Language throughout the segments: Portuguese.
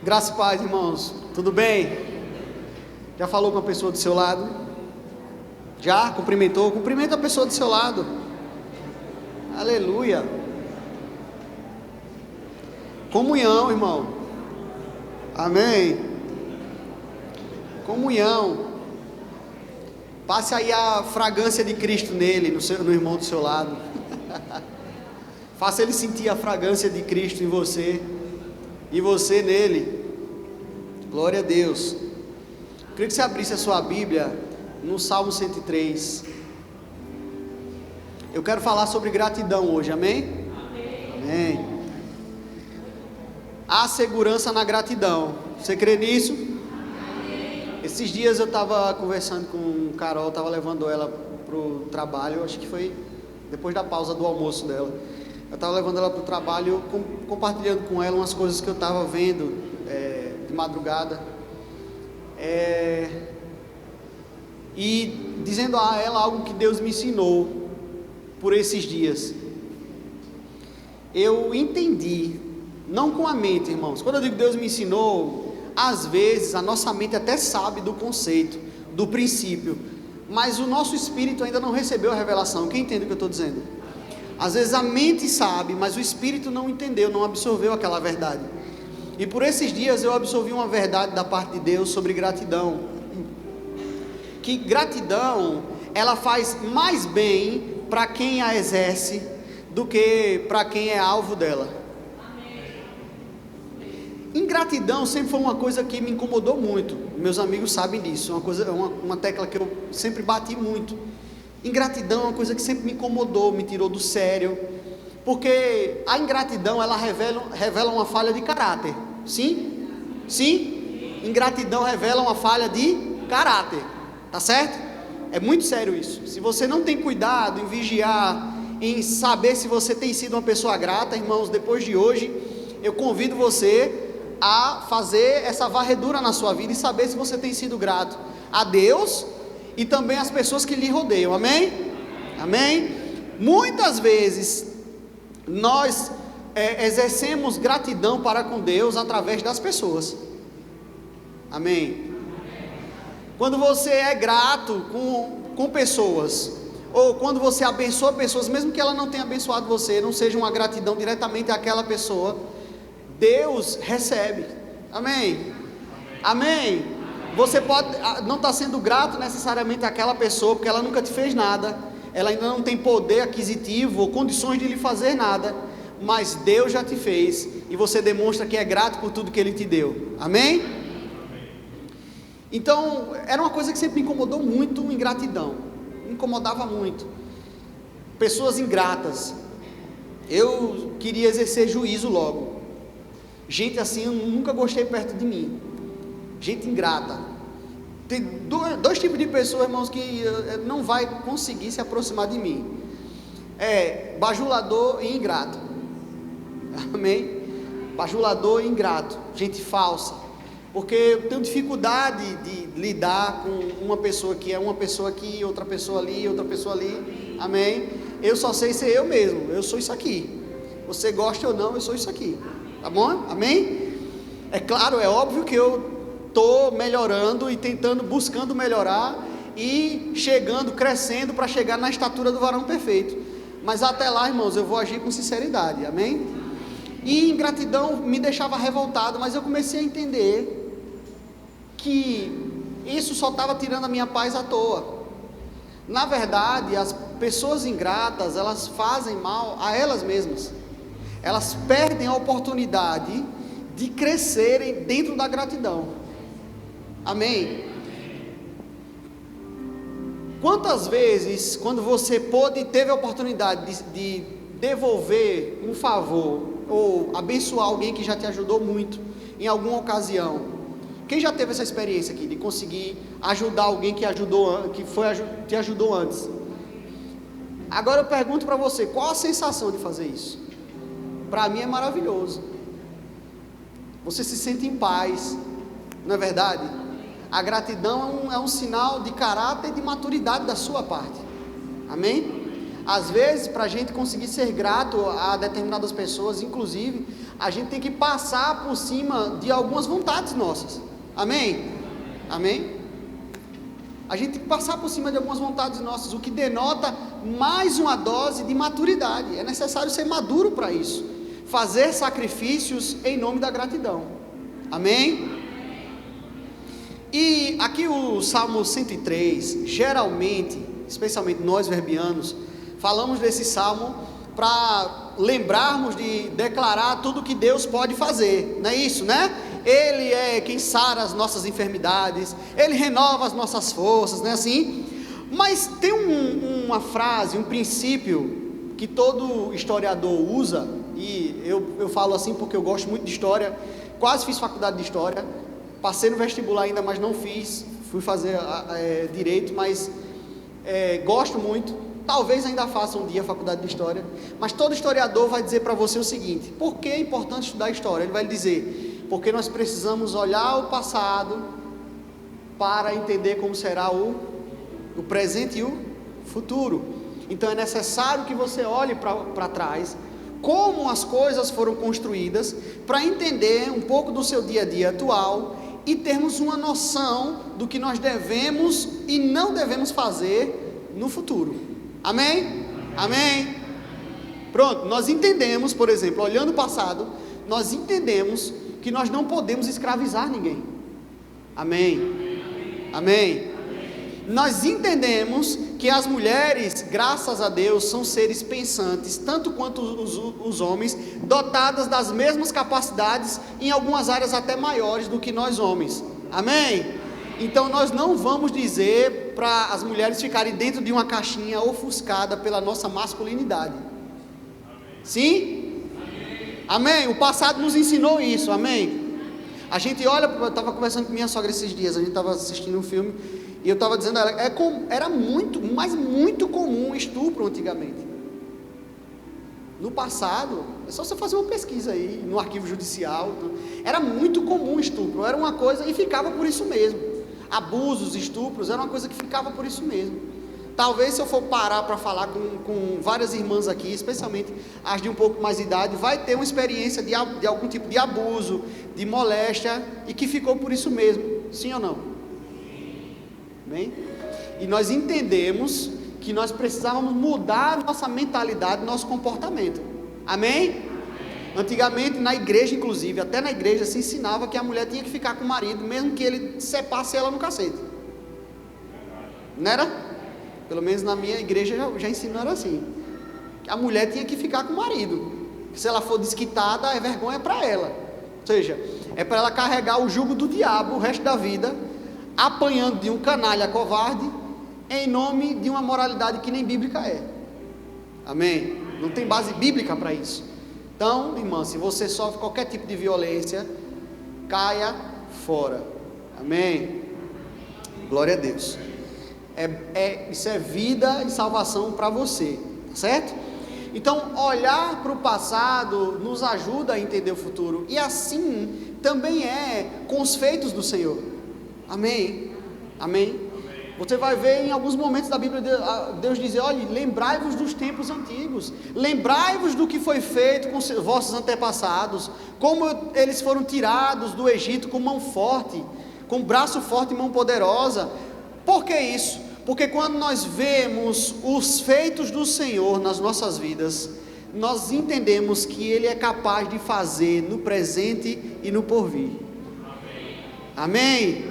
Graça e paz, irmãos. Tudo bem? Já falou com a pessoa do seu lado? Já? Cumprimentou? Cumprimenta a pessoa do seu lado. Aleluia. Comunhão, irmão. Amém. Comunhão. Passe aí a fragrância de Cristo nele, no irmão do seu lado. Faça ele sentir a fragrância de Cristo em você e você nele. Glória a Deus. Queria que você abrisse a sua Bíblia no Salmo 103. Eu quero falar sobre gratidão hoje, amém? Amém. Há segurança na gratidão. Você crê nisso? Amém. Esses dias eu estava conversando com Carol, estava levando ela para o trabalho, acho que foi depois da pausa do almoço dela. Eu estava levando ela para o trabalho, compartilhando com ela umas coisas que eu estava vendo de madrugada. E dizendo a ela algo que Deus me ensinou por esses dias. Eu entendi, não com a mente, irmãos. Quando eu digo Deus me ensinou, às vezes a nossa mente até sabe do conceito, do princípio, mas o nosso espírito ainda não recebeu a revelação. Quem entende o que eu estou dizendo? Às vezes a mente sabe, mas o espírito não entendeu, não absorveu aquela verdade. E por esses dias eu absorvi uma verdade da parte de Deus sobre gratidão. Que gratidão, ela faz mais bem para quem a exerce do que para quem é alvo dela. Ingratidão sempre foi uma coisa que me incomodou muito. Meus amigos sabem disso. Uma tecla que eu sempre bati muito. Ingratidão é uma coisa que sempre me incomodou, me tirou do sério. Porque a ingratidão, ela revela uma falha de caráter. Sim? Sim? Ingratidão revela uma falha de caráter. Tá certo? É muito sério isso. Se você não tem cuidado em vigiar, em saber se você tem sido uma pessoa grata, irmãos, depois de hoje, eu convido você a fazer essa varredura na sua vida e saber se você tem sido grato a Deus e também às pessoas que lhe rodeiam. Amém? Amém? Muitas vezes nós exercemos gratidão para com Deus através das pessoas. Amém? Quando você é grato com pessoas, ou quando você abençoa pessoas, mesmo que ela não tenha abençoado você, não seja uma gratidão diretamente àquela pessoa, Deus recebe. Amém? Amém? Você pode não estar sendo grato necessariamente àquela pessoa, porque ela nunca te fez nada, ela ainda não tem poder aquisitivo ou condições de lhe fazer nada, mas Deus já te fez, e você demonstra que é grato por tudo que Ele te deu. Amém? Então, era uma coisa que sempre me incomodou muito, ingratidão. Me incomodava muito. Pessoas ingratas. Eu queria exercer juízo logo. Gente assim, eu nunca gostei perto de mim. Gente ingrata. Tem dois tipos de pessoas, irmãos, que não vai conseguir se aproximar de mim. Bajulador e ingrato. Amém? Bajulador e ingrato. Gente falsa. Porque eu tenho dificuldade de lidar com uma pessoa que é uma pessoa aqui, outra pessoa ali, outra pessoa ali. Amém? Eu só sei ser eu mesmo. Eu sou isso aqui. Você gosta ou não, eu sou isso aqui. Tá bom? Amém? É claro, é óbvio que eu estou melhorando e buscando melhorar e chegando, crescendo para chegar na estatura do varão perfeito. Mas até lá, irmãos, eu vou agir com sinceridade. Amém? E ingratidão me deixava revoltado, mas eu comecei a entender que isso só estava tirando a minha paz à toa. Na verdade, as pessoas ingratas, elas fazem mal a elas mesmas. Elas perdem a oportunidade de crescerem dentro da gratidão. Amém? Quantas vezes, quando você teve a oportunidade de devolver um favor, ou abençoar alguém que já te ajudou muito, em alguma ocasião, quem já teve essa experiência aqui, de conseguir ajudar alguém que te ajudou antes? Agora eu pergunto para você, qual a sensação de fazer isso? Para mim é maravilhoso. Você se sente em paz, não é verdade? A gratidão é um sinal de caráter e de maturidade da sua parte. Amém? Às vezes, para a gente conseguir ser grato a determinadas pessoas, inclusive, a gente tem que passar por cima de algumas vontades nossas. Amém? Amém? A gente tem que passar por cima de algumas vontades nossas, o que denota mais uma dose de maturidade. É necessário ser maduro para isso. Fazer sacrifícios em nome da gratidão. Amém? E aqui o Salmo 103, geralmente, especialmente nós verbianos, falamos desse salmo para lembrarmos de declarar tudo que Deus pode fazer, não é isso, né? Ele é quem sara as nossas enfermidades, Ele renova as nossas forças, não é assim? Mas tem uma frase, um princípio que todo historiador usa, e eu falo assim porque eu gosto muito de história, quase fiz faculdade de história, passei no vestibular ainda, mas não fiz, fui fazer direito, mas gosto muito, talvez ainda faça um dia a faculdade de história, mas todo historiador vai dizer para você o seguinte: por que é importante estudar história? Ele vai lhe dizer, porque nós precisamos olhar o passado para entender como será o presente e o futuro. Então é necessário que você olhe para trás, como as coisas foram construídas, para entender um pouco do seu dia a dia atual e termos uma noção do que nós devemos e não devemos fazer no futuro. Amém? Amém? Pronto, nós entendemos, por exemplo, olhando o passado, nós entendemos que nós não podemos escravizar ninguém. Amém? Amém? Nós entendemos que as mulheres, graças a Deus, são seres pensantes, tanto quanto os homens, dotadas das mesmas capacidades, em algumas áreas até maiores do que nós homens. Amém? Então nós não vamos dizer para as mulheres ficarem dentro de uma caixinha ofuscada pela nossa masculinidade. Sim? Amém? O passado nos ensinou isso, amém? A gente olha, eu estava conversando com minha sogra esses dias, a gente estava assistindo um filme, e eu estava dizendo a ela, era muito, mas muito comum estupro antigamente. No passado, é só você fazer uma pesquisa aí, no arquivo judicial, era muito comum estupro, era uma coisa, e ficava por isso mesmo. Abusos, estupros, era uma coisa que ficava por isso mesmo. Talvez se eu for parar para falar com várias irmãs aqui, especialmente as de um pouco mais de idade, vai ter uma experiência de algum tipo de abuso, de moléstia, e que ficou por isso mesmo, sim ou não? Bem? E nós entendemos que nós precisávamos mudar a nossa mentalidade, nosso comportamento. Amém? Antigamente na igreja, inclusive, até na igreja se ensinava que a mulher tinha que ficar com o marido, mesmo que ele sepasse ela no cacete. Não era? Pelo menos na minha igreja já ensinaram assim, que a mulher tinha que ficar com o marido, que se ela for desquitada, é vergonha para ela, ou seja, é para ela carregar o jugo do diabo o resto da vida, apanhando de um canalha covarde, em nome de uma moralidade que nem bíblica é. Amém? Não tem base bíblica para isso. Então, irmã, se você sofre qualquer tipo de violência, caia fora. Amém? Glória a Deus. Isso é vida e salvação para você, certo? Então, olhar para o passado nos ajuda a entender o futuro, e assim também é com os feitos do Senhor. Amém? Amém? Você vai ver em alguns momentos da Bíblia Deus dizer: olha, lembrai-vos dos tempos antigos, lembrai-vos do que foi feito com os vossos antepassados, como eles foram tirados do Egito com mão forte, com braço forte e mão poderosa. Por que isso? Porque quando nós vemos os feitos do Senhor nas nossas vidas, nós entendemos que Ele é capaz de fazer no presente e no porvir. Amém?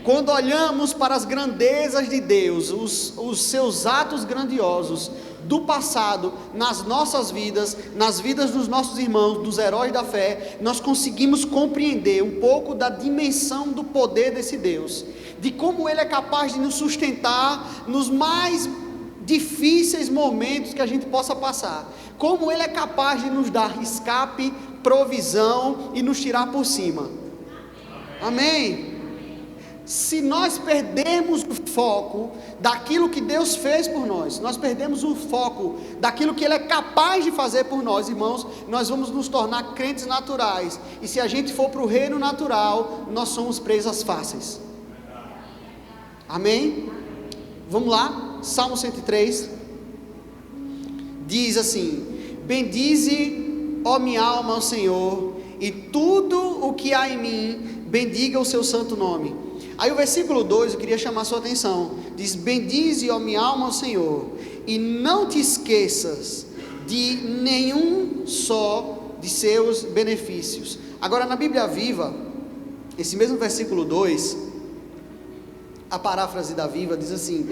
Quando olhamos para as grandezas de Deus, os seus atos grandiosos do passado, nas nossas vidas, nas vidas dos nossos irmãos, dos heróis da fé, nós conseguimos compreender um pouco da dimensão do poder desse Deus, de como Ele é capaz de nos sustentar nos mais difíceis momentos que a gente possa passar, como Ele é capaz de nos dar escape, provisão e nos tirar por cima. Amém? Se nós perdermos o foco daquilo que Deus fez por nós, nós perdemos o foco daquilo que Ele é capaz de fazer por nós, irmãos, nós vamos nos tornar crentes naturais, e se a gente for para o reino natural, nós somos presas fáceis. Amém? Vamos lá, Salmo 103, diz assim: bendize ó minha alma, ao Senhor, e tudo o que há em mim, bendiga o seu santo nome. Aí o versículo 2, eu queria chamar a sua atenção, diz: bendize, ó minha alma, ao Senhor, e não te esqueças de nenhum só de seus benefícios. Agora, na Bíblia Viva, esse mesmo versículo 2, a paráfrase da Viva diz assim,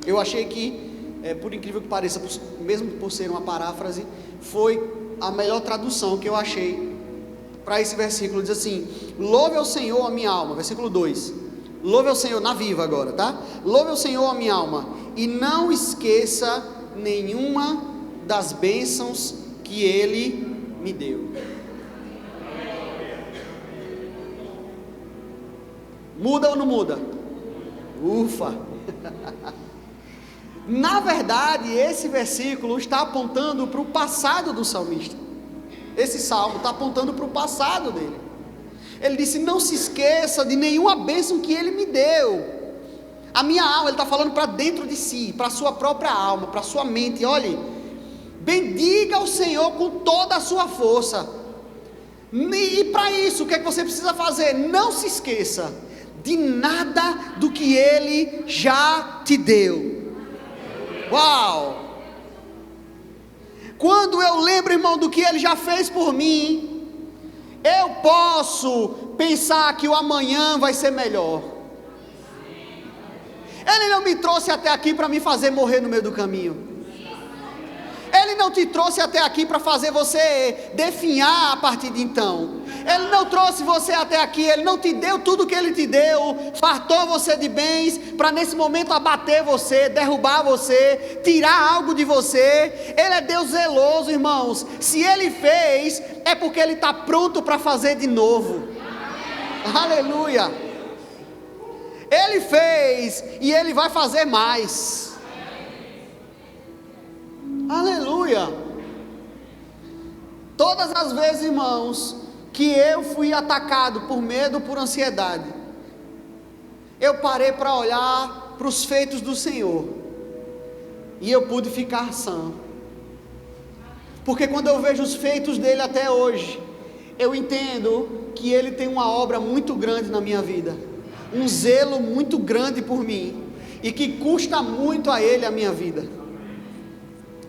eu achei que, por incrível que pareça, mesmo por ser uma paráfrase, foi a melhor tradução que eu achei para esse versículo. Diz assim: louve ao Senhor a minha alma, versículo 2, louve ao Senhor, na Viva agora, tá? Louve ao Senhor a minha alma, e não esqueça nenhuma das bênçãos que Ele me deu. Muda ou não muda? Ufa! Na verdade, esse versículo está apontando para o passado do salmista. Esse salmo está apontando para o passado dele. Ele disse: não se esqueça de nenhuma bênção que Ele me deu. A minha alma, ele está falando para dentro de si, para a sua própria alma, para a sua mente. Olhe, bendiga o Senhor com toda a sua força. E para isso, o que é que você precisa fazer? Não se esqueça de nada do que Ele já te deu. Uau! Quando eu lembro, irmão, do que Ele já fez por mim, eu posso pensar que o amanhã vai ser melhor. Ele não me trouxe até aqui para me fazer morrer no meio do caminho. Ele não te trouxe até aqui para fazer você definhar a partir de então. Ele não trouxe você até aqui, Ele não te deu tudo que Ele te deu, fartou você de bens, para nesse momento abater você, derrubar você, tirar algo de você. Ele é Deus zeloso, irmãos. Se Ele fez, é porque Ele está pronto para fazer de novo. Aleluia! Ele fez e Ele vai fazer mais. Aleluia! Todas as vezes, irmãos, que eu fui atacado por medo, por ansiedade, eu parei para olhar para os feitos do Senhor, e eu pude ficar sã. Porque quando eu vejo os feitos dele até hoje, eu entendo que Ele tem uma obra muito grande na minha vida, um zelo muito grande por mim, e que custa muito a Ele a minha vida.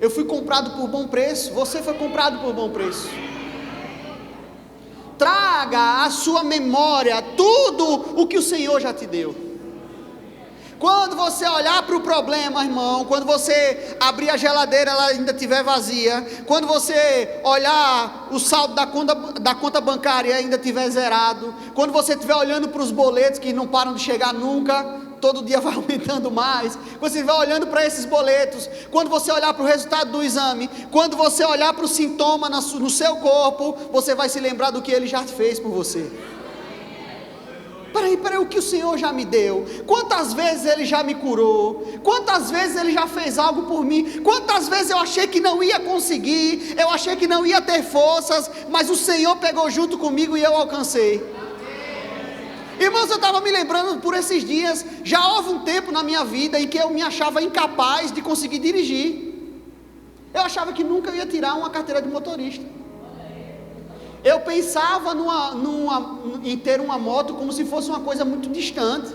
Eu fui comprado por bom preço, você foi comprado por bom preço. Traga à sua memória tudo o que o Senhor já te deu. Quando você olhar para o problema, irmão, quando você abrir a geladeira, ela ainda estiver vazia, quando você olhar o saldo da conta bancária e ainda estiver zerado, quando você estiver olhando para os boletos que não param de chegar nunca, todo dia vai aumentando mais, quando você estiver olhando para esses boletos, quando você olhar para o resultado do exame, quando você olhar para o sintoma no seu corpo, você vai se lembrar do que Ele já fez por você. Peraí, o que o Senhor já me deu? Quantas vezes Ele já me curou? Quantas vezes Ele já fez algo por mim? Quantas vezes eu achei que não ia conseguir, eu achei que não ia ter forças, mas o Senhor pegou junto comigo e eu alcancei. Irmãos, eu estava me lembrando por esses dias, já houve um tempo na minha vida em que eu me achava incapaz de conseguir dirigir. Eu achava que nunca ia tirar uma carteira de motorista. Eu pensava em ter uma moto como se fosse uma coisa muito distante.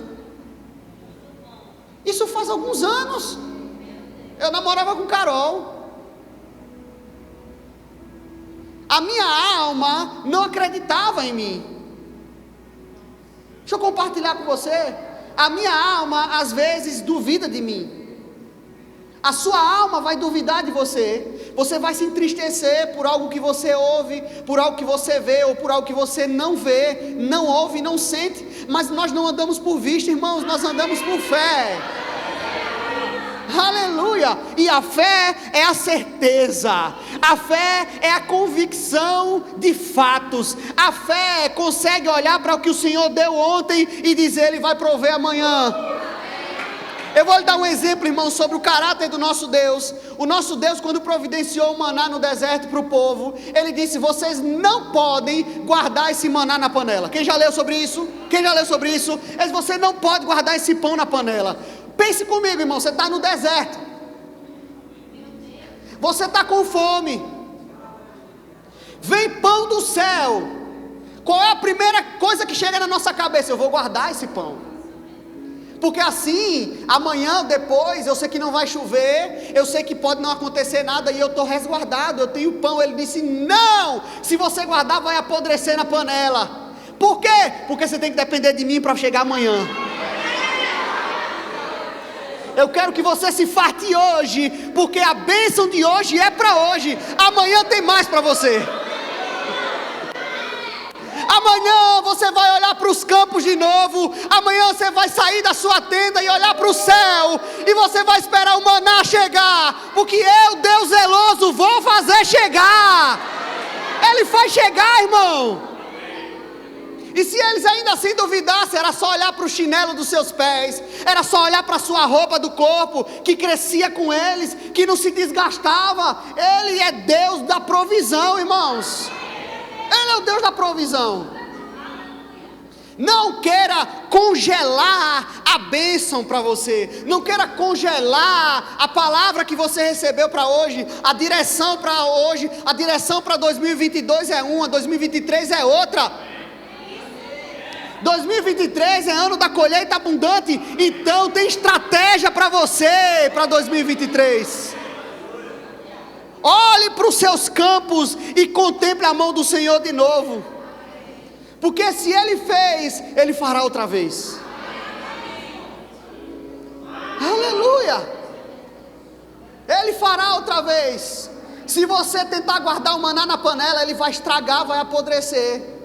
Isso faz alguns anos. Eu namorava com Carol. A minha alma não acreditava em mim. Deixa eu compartilhar com você. A minha alma às vezes duvida de mim. A sua alma vai duvidar de você. Você vai se entristecer por algo que você ouve, por algo que você vê, ou por algo que você não vê, não ouve, não sente. Mas nós não andamos por vista, irmãos, nós andamos por fé. Aleluia! E a fé é a certeza, a fé é a convicção de fatos, a fé consegue olhar para o que o Senhor deu ontem e dizer: Ele vai prover amanhã. Eu vou lhe dar um exemplo, irmão, sobre o caráter do nosso Deus. O nosso Deus, quando providenciou o maná no deserto para o povo, Ele disse: vocês não podem guardar esse maná na panela. Quem já leu sobre isso? Quem já leu sobre isso? Ele disse: você não pode guardar esse pão na panela. Pense comigo, irmão, você está no deserto, você está com fome, vem pão do céu, qual é a primeira coisa que chega na nossa cabeça? Eu vou guardar esse pão, porque assim, amanhã, depois, eu sei que não vai chover, eu sei que pode não acontecer nada, e eu estou resguardado, eu tenho pão. Ele disse, não, se você guardar vai apodrecer na panela. Por quê? Porque você tem que depender de mim para chegar amanhã. Eu quero que você se farte hoje, porque a bênção de hoje é para hoje, amanhã tem mais para você. Amanhã você vai olhar para os campos de novo, amanhã você vai sair da sua tenda e olhar para o céu, e você vai esperar o maná chegar, porque eu, Deus zeloso, vou fazer chegar. Ele faz chegar, irmão. E se eles ainda assim duvidassem, era só olhar para o chinelo dos seus pés, era só olhar para a sua roupa do corpo, que crescia com eles, que não se desgastava. Ele é Deus da provisão, irmãos. Ele é o Deus da provisão. Não queira congelar a bênção para você, não queira congelar a palavra que você recebeu para hoje, a direção para hoje, a direção para 2022 é uma, 2023 é outra. 2023 é ano da colheita abundante, então tem estratégia para você para 2023. Olhe para os seus campos e contemple a mão do Senhor de novo, porque se Ele fez, Ele fará outra vez. Aleluia! Ele fará outra vez. Se você tentar guardar o maná na panela, ele vai estragar, vai apodrecer.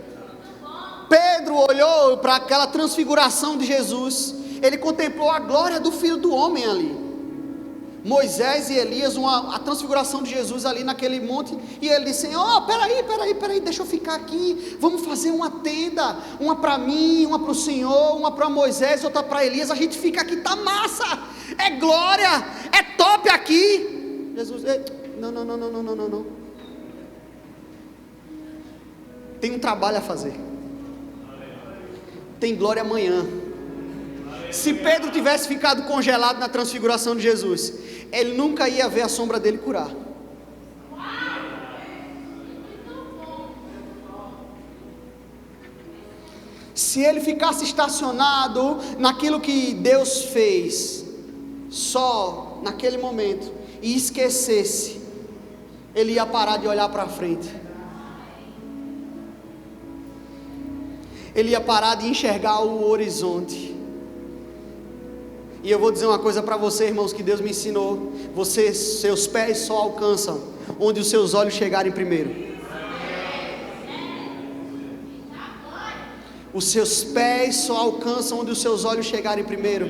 Pedro olhou para aquela transfiguração de Jesus, ele contemplou a glória do Filho do Homem ali. Moisés e Elias, a transfiguração de Jesus ali naquele monte, e ele disse, peraí, deixa eu ficar aqui, vamos fazer uma tenda, uma para mim, uma para o Senhor, uma para Moisés, outra para Elias, a gente fica aqui, tá massa, é glória, é top aqui. Jesus, não, tem um trabalho a fazer, tem glória amanhã. Se Pedro tivesse ficado congelado na transfiguração de Jesus, ele nunca ia ver a sombra dele curar. Se ele ficasse estacionado naquilo que Deus fez, só naquele momento, e esquecesse, ele ia parar de olhar para frente. Ele ia parar de enxergar o horizonte. E eu vou dizer uma coisa para você, irmãos, que Deus me ensinou. Seus pés só alcançam onde os seus olhos chegarem primeiro. Os seus pés só alcançam onde os seus olhos chegarem primeiro.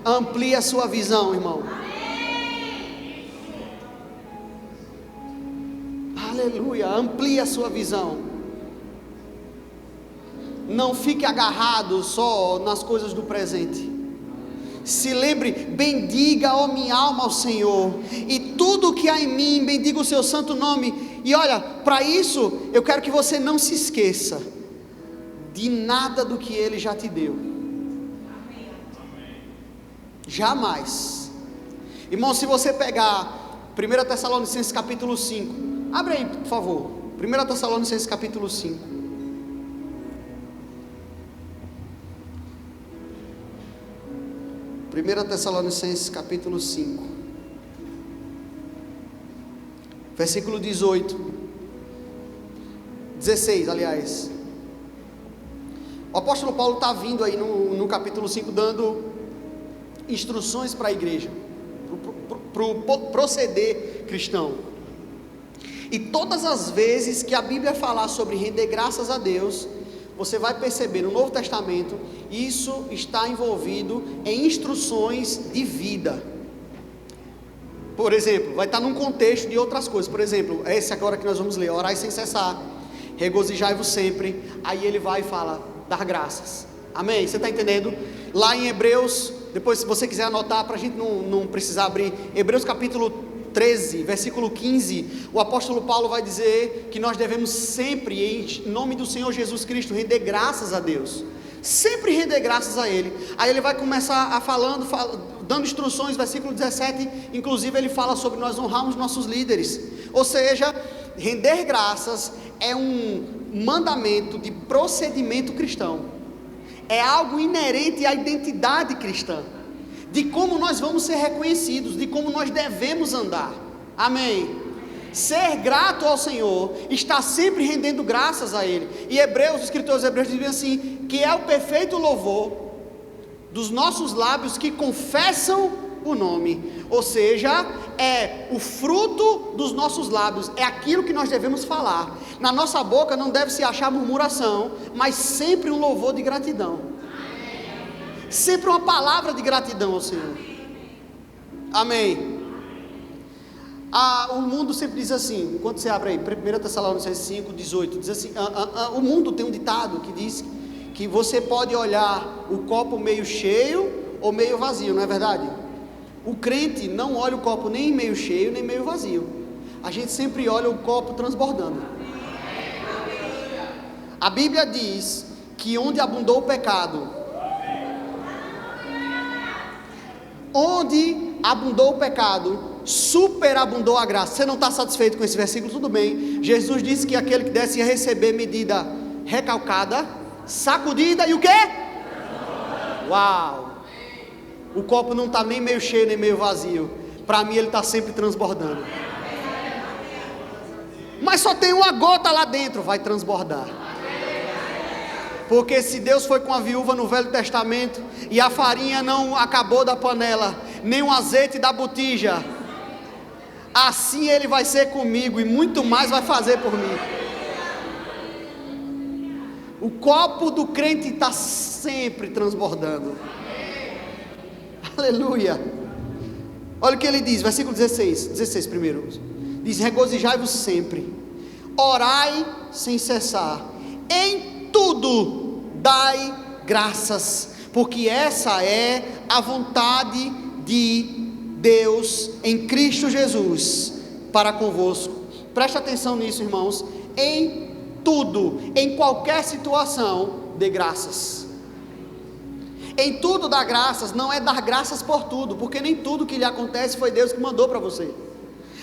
Amplie a sua visão, irmão. Aleluia, amplie a sua visão. Não fique agarrado só nas coisas do presente. Se lembre, bendiga, ó minha alma, ao Senhor, e tudo que há em mim, bendiga o seu santo nome. E olha, para isso, eu quero que você não se esqueça de nada do que Ele já te deu. Jamais. Irmão, se você pegar 1 Tessalonicenses capítulo 5, abre aí por favor, 1 Tessalonicenses capítulo 5. 1 Tessalonicenses capítulo 5, versículo 16, aliás. O apóstolo Paulo está vindo aí no capítulo 5, dando instruções para a igreja, para o proceder cristão. E todas as vezes que a Bíblia falar sobre render graças a Deus, você vai perceber no Novo Testamento, isso está envolvido em instruções de vida. Por exemplo, vai estar num contexto de outras coisas. Por exemplo, esse agora que nós vamos ler, orai sem cessar, regozijai-vos sempre. Aí ele vai e fala, dar graças. Amém? Você está entendendo? Lá em Hebreus, depois se você quiser anotar, para a gente não precisar abrir, Hebreus capítulo 13, versículo 15, o apóstolo Paulo vai dizer que nós devemos sempre, em nome do Senhor Jesus Cristo, render graças a Deus, sempre render graças a Ele. Aí ele vai começar dando instruções, versículo 17, inclusive ele fala sobre nós honrarmos nossos líderes, ou seja, Render graças é um mandamento de procedimento cristão. É algo inerente à identidade cristã, de como nós vamos ser reconhecidos, de como nós devemos andar. Amém? Ser grato ao Senhor, está sempre rendendo graças a Ele. E Hebreus, os escritores hebreus dizem assim, que é o perfeito louvor dos nossos lábios que confessam o nome. Ou seja, é o fruto dos nossos lábios, é aquilo que nós devemos falar. Na nossa boca não deve se achar murmuração, mas sempre um louvor de gratidão. Sempre uma palavra de gratidão ao Senhor. Amém. O mundo sempre diz assim, enquanto você abre aí, 1 Tessalonicenses 5, 18, diz assim, o mundo tem um ditado que diz que você pode olhar o copo meio cheio ou meio vazio, não é verdade? O crente não olha o copo nem meio cheio nem meio vazio, a gente sempre olha o copo transbordando. A Bíblia diz que onde abundou o pecado, superabundou a graça. Você não está satisfeito com esse versículo? Tudo bem. Jesus disse que aquele que desse ia receber medida recalcada, sacudida e o quê? Uau! O copo não está nem meio cheio nem meio vazio. Para mim ele está sempre transbordando. Mas só tem uma gota lá dentro, vai transbordar. Porque se Deus foi com a viúva no Velho Testamento e a farinha não acabou da panela, nem o azeite da botija, assim Ele vai ser comigo e muito mais vai fazer por mim. O copo do crente está sempre transbordando. Aleluia. Olha o que ele diz, versículo 16 primeiro. Diz: regozijai-vos sempre, orai sem cessar, em tudo dai graças, porque essa é a vontade de Deus em Cristo Jesus para convosco. Preste atenção nisso, irmãos. Em tudo, em qualquer situação, dê graças. Em tudo dá graças, não é dar graças por tudo, porque nem tudo que lhe acontece foi Deus que mandou para você.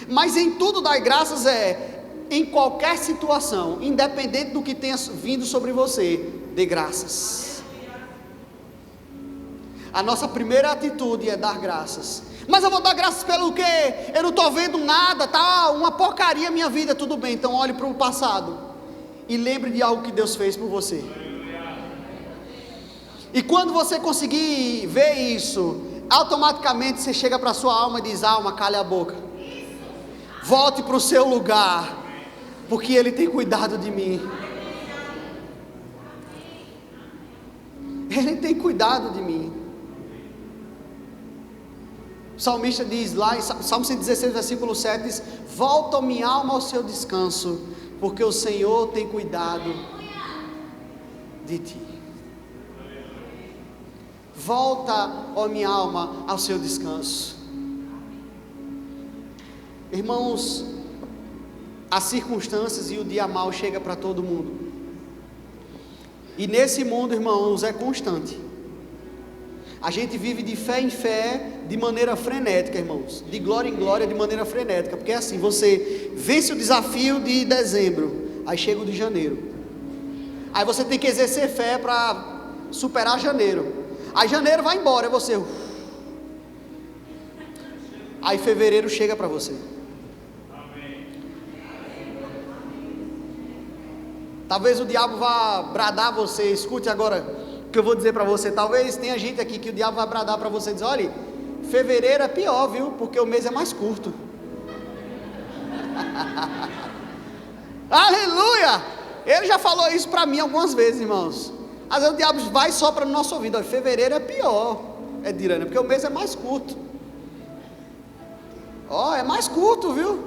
Mas em tudo dar graças em qualquer situação, independente do que tenha vindo sobre você, dê graças. A nossa primeira atitude é dar graças. Mas eu vou dar graças pelo quê? Eu não estou vendo nada, tá uma porcaria a minha vida. Tudo bem, então olhe para o passado e lembre de algo que Deus fez por você. E quando você conseguir ver isso, automaticamente você chega para a sua alma e diz: alma, cale a boca, volte para o seu lugar, porque Ele tem cuidado de mim. Ele tem cuidado de mim. O salmista diz lá em Salmo 116, versículo 7, diz: volta minha alma ao seu descanso, porque o Senhor tem cuidado de ti. Volta, ó minha alma, ao seu descanso. Irmãos, as circunstâncias e o dia mau chega para todo mundo. E nesse mundo, irmãos, é constante. A gente vive de fé em fé, de maneira frenética, irmãos. De glória em glória, de maneira frenética. Porque é assim, você vence o desafio de dezembro, aí chega o de janeiro. Aí você tem que exercer fé para superar janeiro. Aí janeiro vai embora, é você. Aí fevereiro chega para você. Talvez o diabo vá bradar você. Escute agora o que eu vou dizer para você. Talvez tenha gente aqui que o diabo vai bradar para você e dizer: olha, fevereiro é pior, viu? Porque o mês é mais curto. Aleluia! Ele já falou isso para mim algumas vezes, irmãos. Às vezes o diabo vai e sopra no nosso ouvido: olha, fevereiro é pior, Dirânia, porque o mês é mais curto. Ó, é mais curto, viu?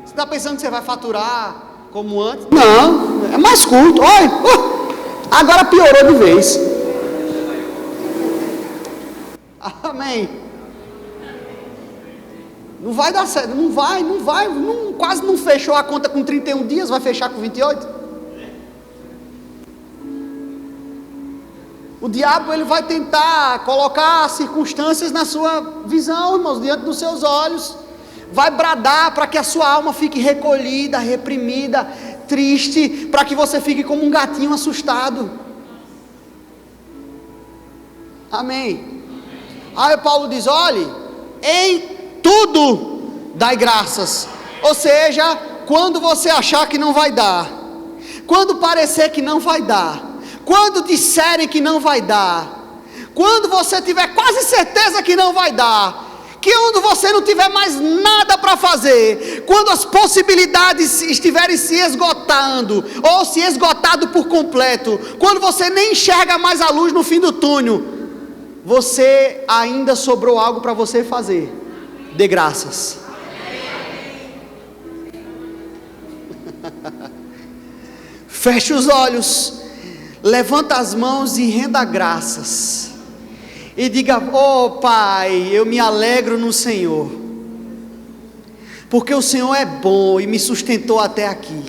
Você está pensando que você vai faturar como antes? Não, é mais curto. Olha, agora piorou de vez. Amém. Não vai dar certo, não vai, quase não fechou a conta com 31 dias, vai fechar com 28? O diabo, ele vai tentar colocar circunstâncias na sua visão, irmãos, diante dos seus olhos. vai bradar para que a sua alma fique recolhida, reprimida, triste, para que você fique como um gatinho assustado. Amém. Aí Paulo diz: olhe, em tudo dai graças. Ou seja, quando você achar que não vai dar, quando parecer que não vai dar, quando disserem que não vai dar, quando você tiver quase certeza que não vai dar, que quando você não tiver mais nada para fazer, quando as possibilidades estiverem se esgotando, ou se esgotado por completo, quando você nem enxerga mais a luz no fim do túnel, você ainda sobrou algo para você fazer. Dê graças. Feche os olhos, levanta as mãos e renda graças. E diga: oh Pai, eu me alegro no Senhor, porque o Senhor é bom e me sustentou até aqui.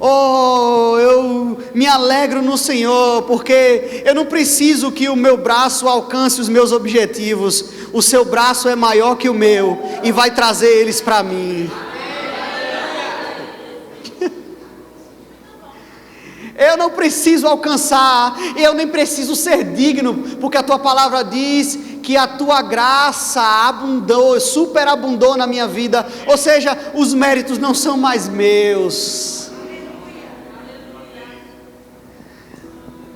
Oh, eu me alegro no Senhor, porque eu não preciso que o meu braço alcance os meus objetivos. O seu braço é maior que o meu e vai trazer eles para mim. Eu não preciso alcançar, eu nem preciso ser digno, porque a tua palavra diz que a tua graça abundou, superabundou na minha vida. Ou seja, os méritos não são mais meus.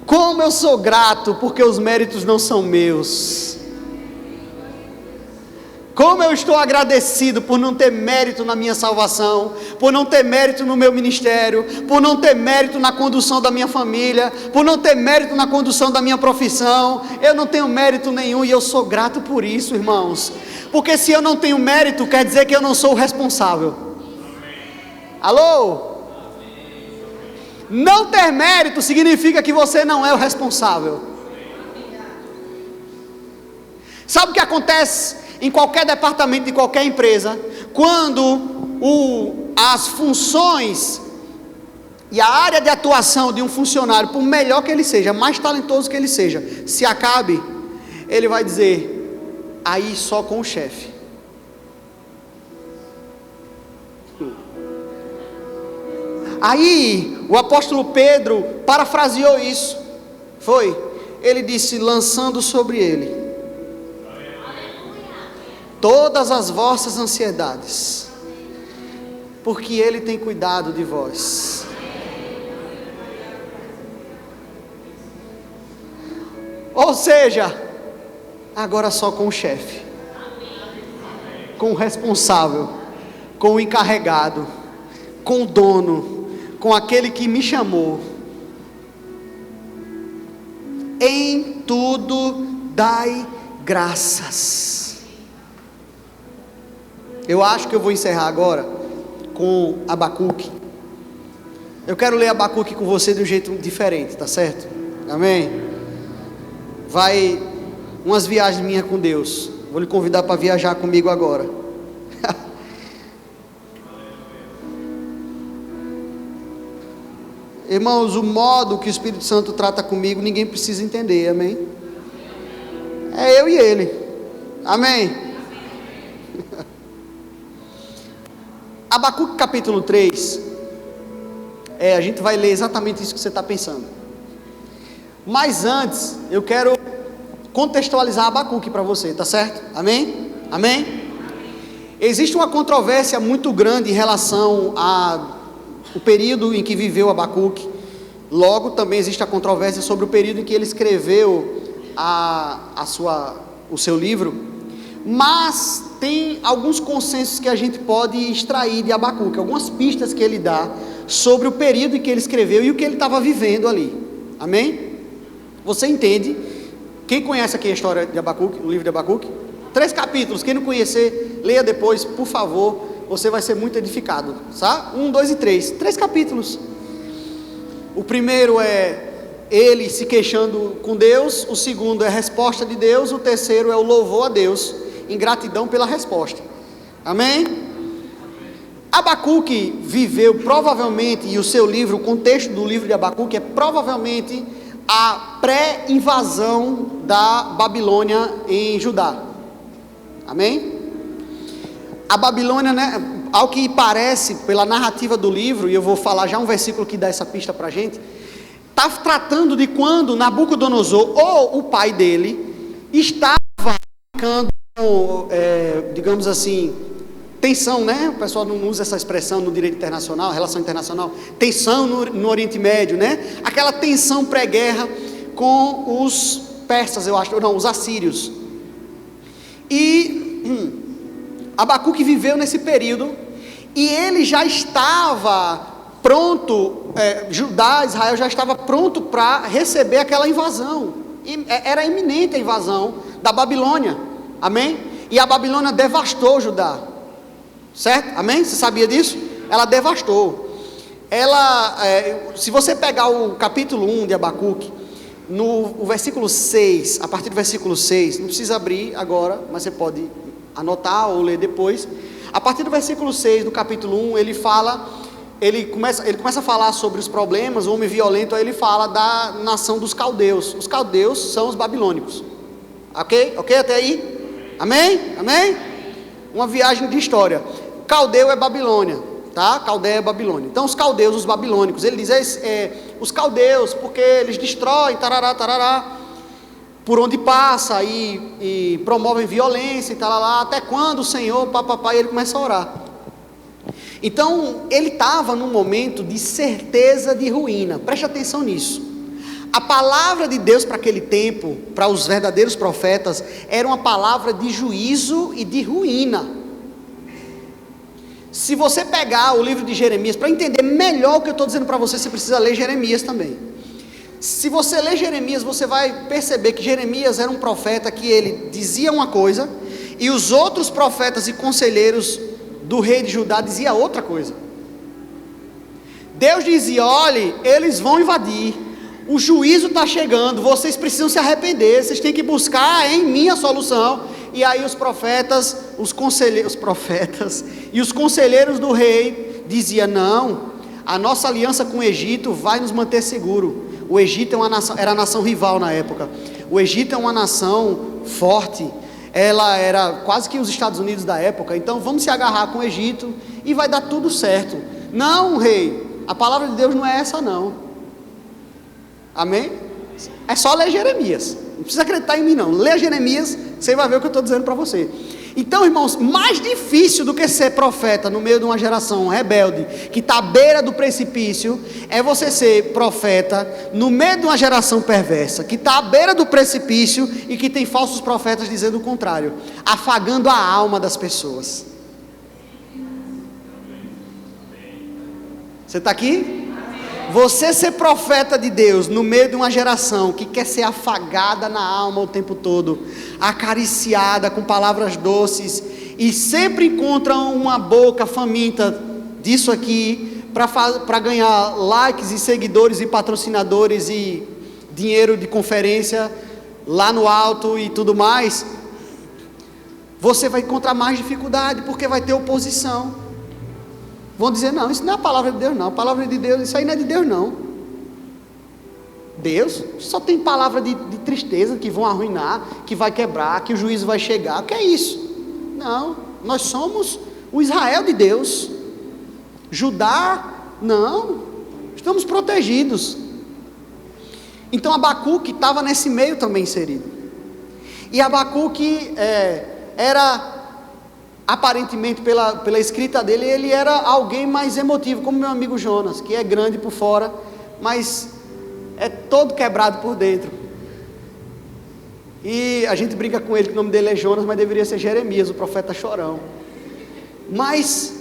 Como eu sou grato, porque os méritos não são meus. Como eu estou agradecido por não ter mérito na minha salvação, por não ter mérito no meu ministério, por não ter mérito na condução da minha família, por não ter mérito na condução da minha profissão. Eu não tenho mérito nenhum e eu sou grato por isso, irmãos. Porque se eu não tenho mérito, quer dizer que eu não sou o responsável. Alô? Não ter mérito significa que você não é o responsável. Sabe o que acontece em qualquer departamento de qualquer empresa? Quando as funções e a área de atuação de um funcionário, por melhor que ele seja, mais talentoso que ele seja, se acabe, ele vai dizer: aí só com o chefe. Aí o apóstolo Pedro parafraseou isso. Ele disse: lançando sobre ele todas as vossas ansiedades, porque ele tem cuidado de vós. Ou seja, agora só com o chefe, com o responsável, com o encarregado, com o dono, com aquele que me chamou. Em tudo dai graças. Eu acho que eu vou encerrar agora com Abacuque. Eu quero ler Abacuque com você de um jeito diferente, tá certo? Amém? Vai umas viagens minhas com Deus. Vou lhe convidar para viajar comigo agora. Irmãos, o modo que o Espírito Santo trata comigo, ninguém precisa entender, amém? É eu e ele, amém? Abacuque capítulo 3, a gente vai ler exatamente isso que você está pensando. Mas antes, eu quero contextualizar Abacuque para você, tá certo? Amém? Amém? Existe uma controvérsia muito grande em relação ao período em que viveu Abacuque. Logo, também existe a controvérsia sobre o período em que ele escreveu o seu livro. Mas tem alguns consensos que a gente pode extrair de Abacuque, algumas pistas que ele dá sobre o período em que ele escreveu e o que ele estava vivendo ali. Amém? Você entende? Quem conhece aqui a história de Abacuque, o livro de Abacuque? 3 capítulos, quem não conhecer, leia depois, por favor, você vai ser muito edificado, tá? 1, 2 e 3, 3 capítulos. O primeiro é ele se queixando com Deus, o segundo é a resposta de Deus, o terceiro é o louvor a Deus, em gratidão pela resposta. Amém? Abacuque viveu provavelmente, e o seu livro, o contexto do livro de Abacuque é provavelmente a pré-invasão da Babilônia em Judá. Amém? A Babilônia, né, ao que parece, pela narrativa do livro, e eu vou falar já um versículo que dá essa pista para a gente, está tratando de quando Nabucodonosor, ou o pai dele, estava ficando, digamos assim, tensão, né? O pessoal não usa essa expressão no direito internacional, relação internacional, tensão no Oriente Médio, né? Aquela tensão pré-guerra com os persas, eu acho, não, os assírios. E Abacuque viveu nesse período, e ele já estava pronto, Judá, Israel já estava pronto para receber aquela invasão, era iminente a invasão da Babilônia, amém? E a Babilônia devastou Judá, certo? Amém? Você sabia disso? Ela devastou. Se você pegar o capítulo 1 de Abacuque, no versículo 6, a partir do versículo 6, não precisa abrir agora, mas você pode anotar ou ler depois. A partir do versículo 6 do capítulo 1, ele começa a falar sobre os problemas, o homem violento. Aí ele fala da nação dos caldeus. Os caldeus são os babilônicos. Ok até aí? Amém? Amém? Uma viagem de história. Caldeu é Babilônia, tá? Caldeia é Babilônia. Então os caldeus, os babilônicos, ele diz os caldeus, porque eles destroem, tarará, tarará, por onde passa e promovem violência e tal, até quando o Senhor, papapá, e ele começa a orar. Então ele estava num momento de certeza de ruína. Preste atenção nisso. A palavra de Deus para aquele tempo, para os verdadeiros profetas, era uma palavra de juízo e de ruína. Se você pegar o livro de Jeremias, para entender melhor o que eu estou dizendo para você, você precisa ler Jeremias também. Se você ler Jeremias, você vai perceber que Jeremias era um profeta que ele dizia uma coisa, e os outros profetas e conselheiros do rei de Judá diziam outra coisa. Deus dizia: olhe, eles vão invadir, o juízo está chegando, vocês precisam se arrepender, vocês têm que buscar em mim a solução. E aí os profetas e os conselheiros do rei diziam: não, a nossa aliança com o Egito vai nos manter seguro. O Egito era a nação rival na época. O Egito é uma nação forte, ela era quase que os Estados Unidos da época. Então vamos se agarrar com o Egito e vai dar tudo certo. Não, rei, a palavra de Deus não é essa não. Amém? É só ler Jeremias, não precisa acreditar em mim não. Lê Jeremias, você vai ver o que eu estou dizendo para você. Então, irmãos, mais difícil do que ser profeta no meio de uma geração rebelde, que está à beira do precipício, é você ser profeta no meio de uma geração perversa, que está à beira do precipício e que tem falsos profetas dizendo o contrário, afagando a alma das pessoas. Você está aqui? Você ser profeta de Deus no meio de uma geração que quer ser afagada na alma o tempo todo, acariciada com palavras doces, e sempre encontra uma boca faminta disso aqui para ganhar likes e seguidores e patrocinadores e dinheiro de conferência lá no alto e tudo mais, você vai encontrar mais dificuldade, porque vai ter oposição. Vão dizer: não, isso não é a palavra de Deus não, a palavra de Deus, isso aí não é de Deus não. Deus só tem palavra de tristeza, que vão arruinar, que vai quebrar, que o juízo vai chegar. O que é isso? Não, nós somos o Israel de Deus. Judá, não, estamos protegidos. Então Abacuque estava nesse meio também inserido. E Abacuque era... aparentemente pela escrita dele, ele era alguém mais emotivo, como meu amigo Jonas, que é grande por fora, mas é todo quebrado por dentro. E a gente brinca com ele que o nome dele é Jonas, mas deveria ser Jeremias, o profeta chorão. Mas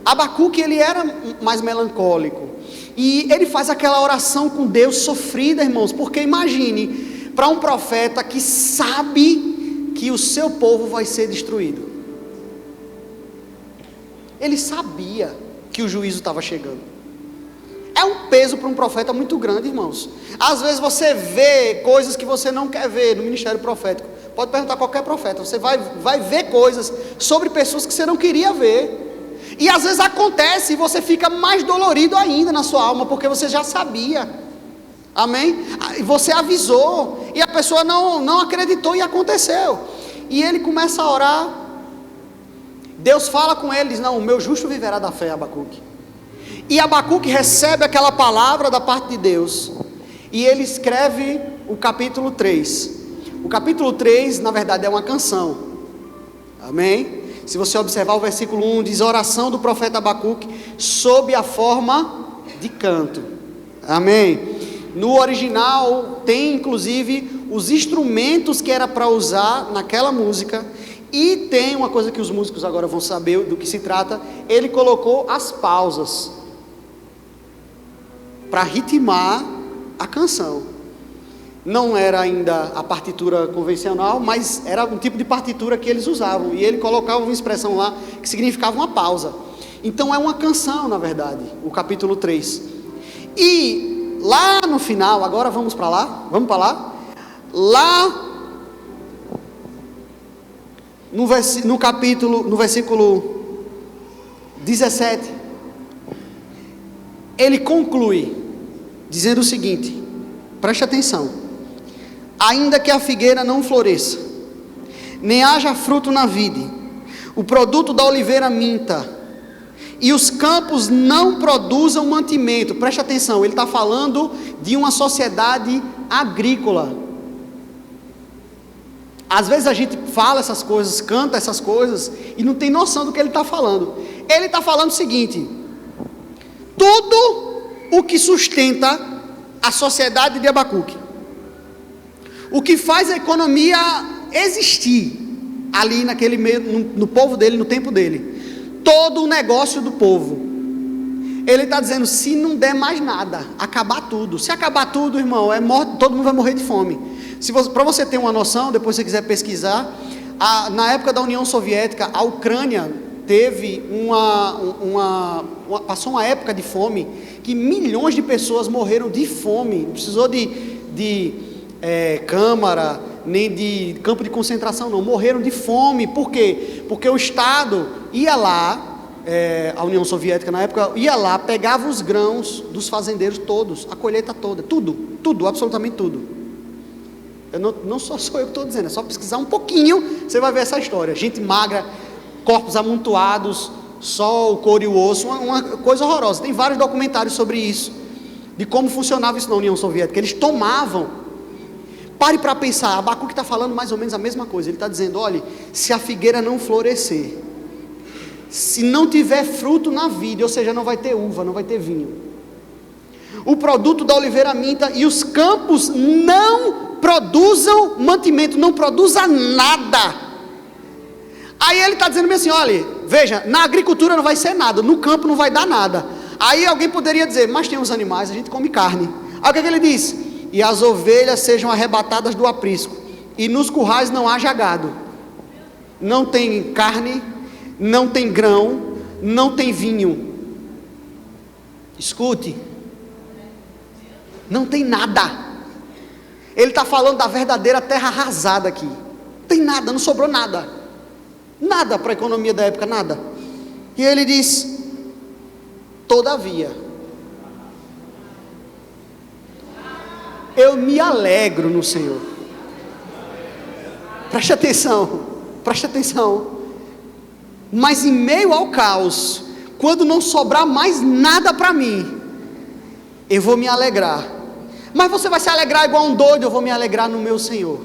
Abacuque, ele era mais melancólico, e ele faz aquela oração com Deus sofrida, irmãos, porque imagine, para um profeta que sabe que o seu povo vai ser destruído. Ele sabia que o juízo estava chegando. É um peso para um profeta muito grande, irmãos. Às vezes você vê coisas que você não quer ver no ministério profético. Pode perguntar a qualquer profeta, você vai ver coisas sobre pessoas que você não queria ver. E às vezes acontece e você fica mais dolorido ainda na sua alma, porque você já sabia. Amém? E você avisou, e a pessoa não acreditou, e aconteceu. E ele começa a orar. Deus fala com ele, diz: não, o meu justo viverá da fé, Abacuque. E Abacuque recebe aquela palavra da parte de Deus, e ele escreve o capítulo 3. O capítulo 3, na verdade, é uma canção. Amém? Se você observar o versículo 1, diz: oração do profeta Abacuque sob a forma de canto. Amém? No original tem inclusive os instrumentos que era para usar naquela música. E tem uma coisa que os músicos agora vão saber do que se trata: ele colocou as pausas para ritmar a canção. Não era ainda a partitura convencional, mas era um tipo de partitura que eles usavam, e ele colocava uma expressão lá que significava uma pausa. Então é uma canção, na verdade, o capítulo 3. E lá no final, agora vamos para lá, lá no versículo 17, ele conclui dizendo o seguinte, preste atenção: ainda que a figueira não floresça, nem haja fruto na vide, o produto da oliveira minta, e os campos não produzam mantimento. Preste atenção, ele está falando de uma sociedade agrícola. Às vezes a gente fala essas coisas, canta essas coisas, e não tem noção do que ele está falando. Ele está falando o seguinte: tudo o que sustenta a sociedade de Abacuque, o que faz a economia existir ali naquele meio, no povo dele, no tempo dele, todo o negócio do povo, ele está dizendo: se não der mais nada, acabar tudo. Se acabar tudo, irmão, todo mundo vai morrer de fome. Para você ter uma noção, depois se você quiser pesquisar, na época da União Soviética, a Ucrânia teve passou uma época de fome, que milhões de pessoas morreram de fome. Não precisou de câmara, nem de campo de concentração, não. Morreram de fome. Por quê? Porque o Estado ia lá, a União Soviética na época, ia lá, pegava os grãos dos fazendeiros todos, a colheita toda, tudo, absolutamente tudo. Não sou eu que estou dizendo, é só pesquisar um pouquinho, você vai ver essa história. Gente magra, corpos amontoados, só o couro e o osso, uma coisa horrorosa. Tem vários documentários sobre isso, de como funcionava isso na União Soviética. Eles tomavam. Pare para pensar, Abacuque está falando mais ou menos a mesma coisa. Ele está dizendo: olha, se a figueira não florescer, se não tiver fruto na vide, ou seja, não vai ter uva, não vai ter vinho, o produto da oliveira minta, e os campos não produzam mantimento, não produza nada. Aí ele está dizendo assim: olha, veja, na agricultura não vai ser nada, no campo não vai dar nada. Aí alguém poderia dizer: mas tem os animais, a gente come carne. Aí o que ele diz? E as ovelhas sejam arrebatadas do aprisco, e nos currais não haja gado. Não tem carne, não tem grão, não tem vinho. Escute, não tem nada. Ele está falando da verdadeira terra arrasada aqui. Não tem nada, não sobrou nada. Nada para a economia da época, nada. E ele diz: todavia, eu me alegro no Senhor. Preste atenção. Mas em meio ao caos, quando não sobrar mais nada para mim, eu vou me alegrar. Mas você vai se alegrar igual um doido? Eu vou me alegrar no meu Senhor.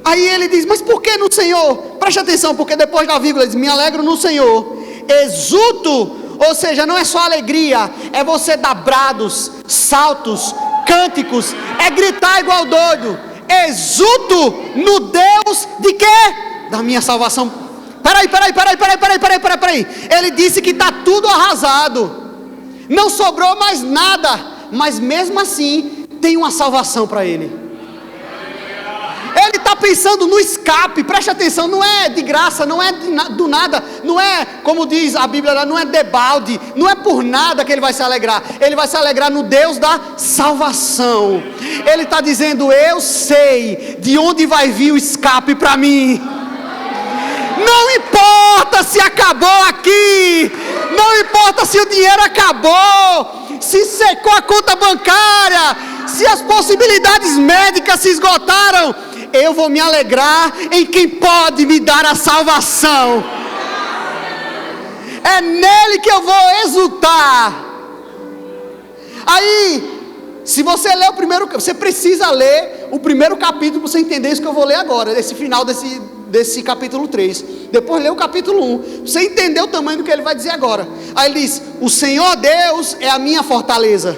Aí ele diz: mas por que no Senhor? Preste atenção, porque depois da vírgula ele diz: me alegro no Senhor, exulto. Ou seja, não é só alegria, é você dar brados, saltos, cânticos, é gritar igual doido. Exulto no Deus de quê? Da minha salvação. Peraí. Ele disse que está tudo arrasado, não sobrou mais nada, mas mesmo assim tem uma salvação para ele. Ele está pensando no escape. Preste atenção, não é de graça, não é do nada, não é, como diz a Bíblia, não é debalde, não é por nada que ele vai se alegrar. Ele vai se alegrar no Deus da salvação. Ele está dizendo: eu sei de onde vai vir o escape para mim. Não importa se acabou aqui, não importa se o dinheiro acabou, se secou a conta bancária, se as possibilidades médicas se esgotaram, eu vou me alegrar em quem pode me dar a salvação. É nele que eu vou exultar. Aí, se você ler o primeiro, você precisa ler o primeiro capítulo para você entender isso que eu vou ler agora, esse final desse capítulo 3. Depois lê o capítulo 1, você entender o tamanho do que ele vai dizer agora. Aí ele diz: o Senhor Deus é a minha fortaleza,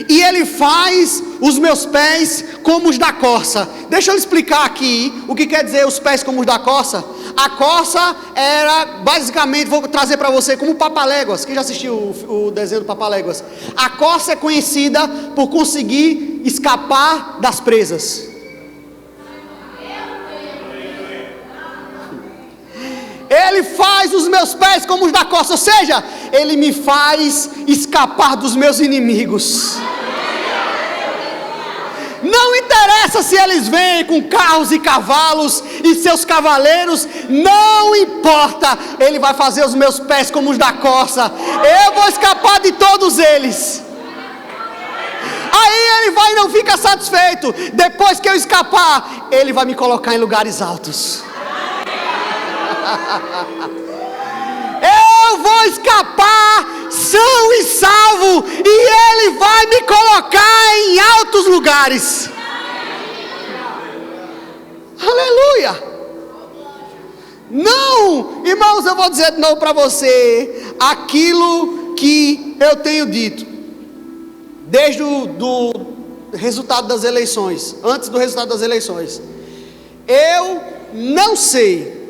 e Ele faz os meus pés como os da corça. Deixa eu explicar aqui o que quer dizer os pés como os da corça. A corça era basicamente, vou trazer para você como Papaléguas. Quem já assistiu o desenho do Papaléguas? A corça é conhecida por conseguir escapar das presas. Ele faz os meus pés como os da corça, ou seja, Ele me faz escapar dos meus inimigos. Não interessa se eles vêm com carros e cavalos e seus cavaleiros, não importa, Ele vai fazer os meus pés como os da corça. Eu vou escapar de todos eles. Aí Ele vai e não fica satisfeito. Depois que eu escapar, Ele vai me colocar em lugares altos. Eu vou escapar são e salvo, e Ele vai me colocar em altos lugares. Aleluia. Não, irmãos, eu vou dizer de novo para você aquilo que eu tenho dito desde do resultado das eleições, antes do resultado das eleições. Eu não sei,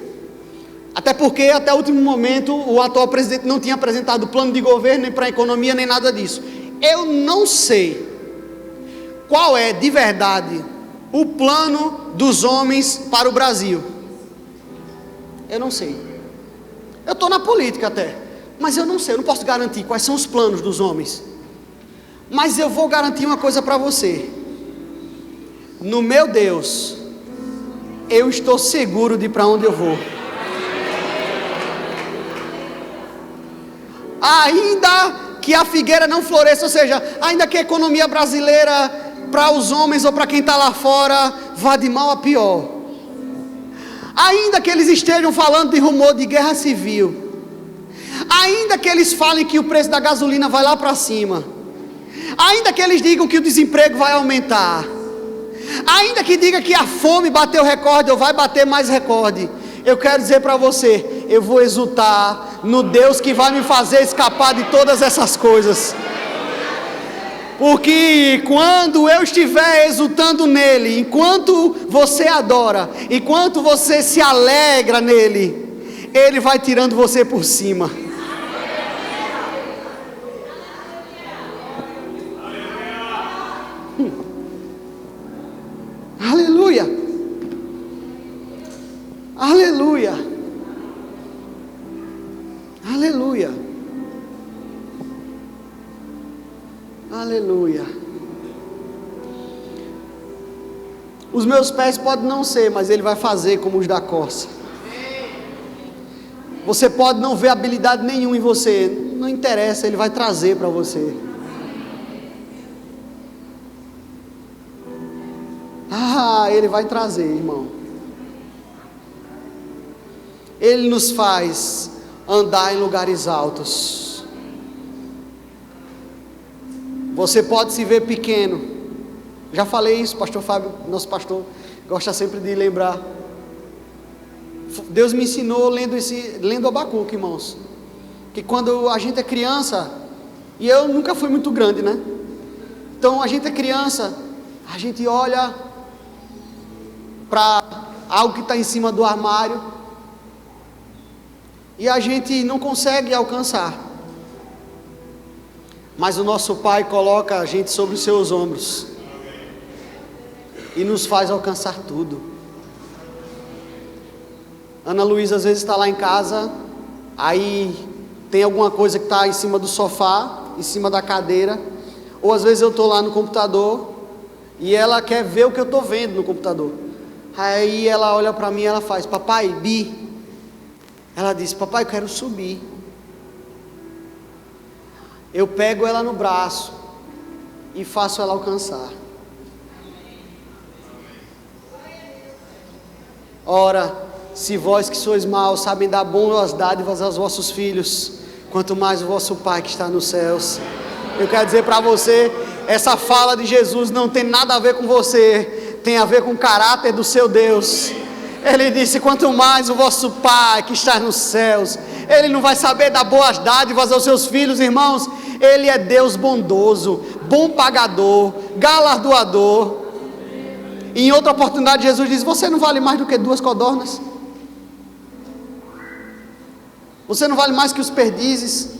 até porque até o último momento o atual presidente não tinha apresentado plano de governo nem para a economia, nem nada disso. Eu não sei qual é de verdade o plano dos homens para o Brasil. Eu não sei. Eu estou na política até, mas eu não sei, eu não posso garantir quais são os planos dos homens. Mas eu vou garantir uma coisa para você: no meu Deus, eu estou seguro de para onde eu vou. Ainda que a figueira não floresça, ou seja, ainda que a economia brasileira, para os homens ou para quem está lá fora, vá de mal a pior, ainda que eles estejam falando de rumor de guerra civil, ainda que eles falem que o preço da gasolina vai lá para cima, ainda que eles digam que o desemprego vai aumentar, ainda que diga que a fome bateu recorde ou vai bater mais recorde, eu quero dizer para você, eu vou exultar no Deus que vai me fazer escapar de todas essas coisas. Porque quando eu estiver exultando nele, enquanto você adora, enquanto você se alegra nele, ele vai tirando você por cima. Aleluia. Aleluia. Aleluia. Aleluia. Os meus pés podem não ser, mas Ele vai fazer como os da corça. Você pode não ver habilidade nenhuma em você, não interessa, Ele vai trazer para você. Ele vai trazer, irmão. Ele nos faz andar em lugares altos. Você pode se ver pequeno. Já falei isso, pastor Fábio, nosso pastor, gosta sempre de lembrar. Deus me ensinou lendo Abacuque, irmãos, que quando a gente é criança, e eu nunca fui muito grande, né? Então a gente é criança, a gente olha para algo que está em cima do armário e a gente não consegue alcançar, mas o nosso Pai coloca a gente sobre os seus ombros e nos faz alcançar tudo. Ana Luísa às vezes está lá em casa, aí tem alguma coisa que está em cima do sofá, em cima da cadeira, ou às vezes eu estou lá no computador e ela quer ver o que eu estou vendo no computador. Aí ela olha para mim e ela faz: papai, ela diz: papai, eu quero subir. eu pego ela no braço e faço ela alcançar. Ora, se vós que sois maus sabem dar boas dádivas aos vossos filhos, quanto mais o vosso Pai que está nos céus. Eu quero dizer para você, essa fala de Jesus não tem nada a ver com você, tem a ver com o caráter do seu Deus. Ele disse, quanto mais o vosso Pai que está nos céus. Ele não vai saber dar boas dádivas aos seus filhos, irmãos. Ele é Deus bondoso, bom pagador, galardoador. E em outra oportunidade Jesus diz, você não vale mais do que 2 codornas? Você não vale mais que os perdizes?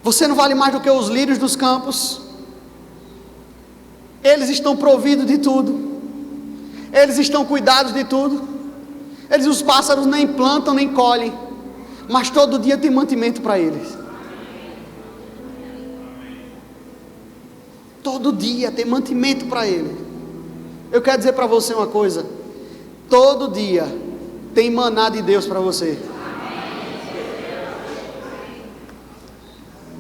Você não vale mais do que os lírios dos campos? Eles estão providos de tudo. Eles estão cuidados de tudo. Os pássaros nem plantam nem colhem, mas todo dia tem mantimento para eles. Todo dia tem mantimento para eles. Eu quero dizer para você uma coisa: todo dia tem maná de Deus para você.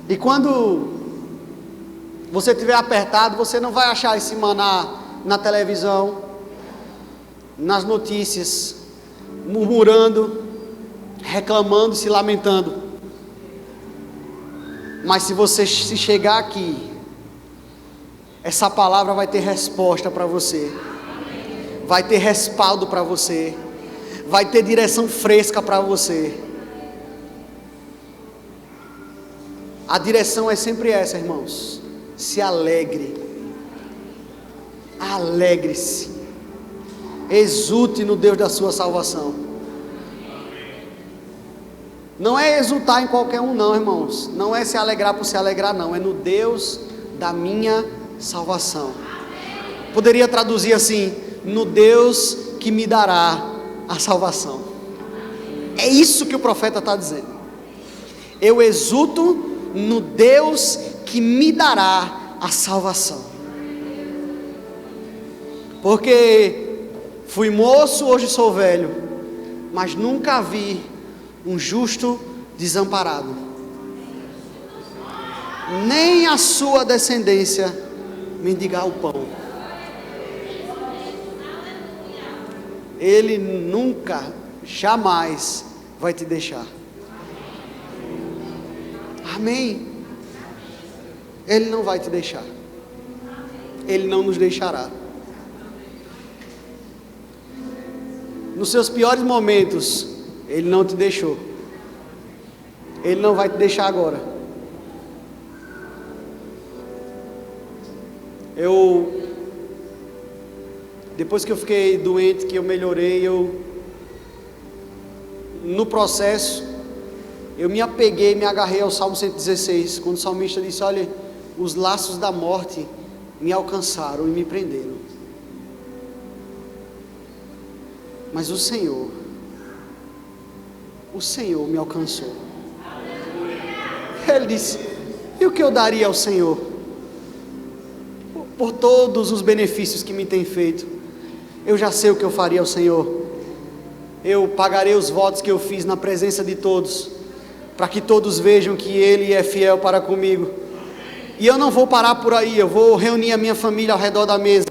E quando você estiver apertado, você não vai achar esse maná na televisão, nas notícias, murmurando, reclamando, se lamentando. Mas se você se chegar aqui, essa palavra vai ter resposta para você, vai ter respaldo para você, vai ter direção fresca para você. A direção é sempre essa, irmãos: se alegre, alegre-se, exulte no Deus da sua salvação. Não é exultar em qualquer um não, irmãos. Não é se alegrar por se alegrar não, é no Deus da minha salvação. Poderia traduzir assim: no Deus que me dará a salvação. É isso que o profeta está dizendo. Eu exulto no Deus que me dará a salvação. Porque fui moço, hoje sou velho, mas nunca vi um justo desamparado, nem a sua descendência mendigar o pão. Ele nunca, jamais vai te deixar. Amém? Ele não vai te deixar. Ele não nos deixará. Nos seus piores momentos, Ele não te deixou. Ele não vai te deixar agora. Depois que eu fiquei doente, que eu melhorei, no processo, eu me apeguei, me agarrei ao Salmo 116, quando o salmista disse: olha, os laços da morte me alcançaram e me prenderam, mas o Senhor me alcançou. Ele disse: e o que eu daria ao Senhor por todos os benefícios que me tem feito? Eu já sei o que eu faria ao Senhor. Eu pagarei os votos que eu fiz na presença de todos, para que todos vejam que Ele é fiel para comigo. E eu não vou parar por aí. Eu vou reunir a minha família ao redor da mesa,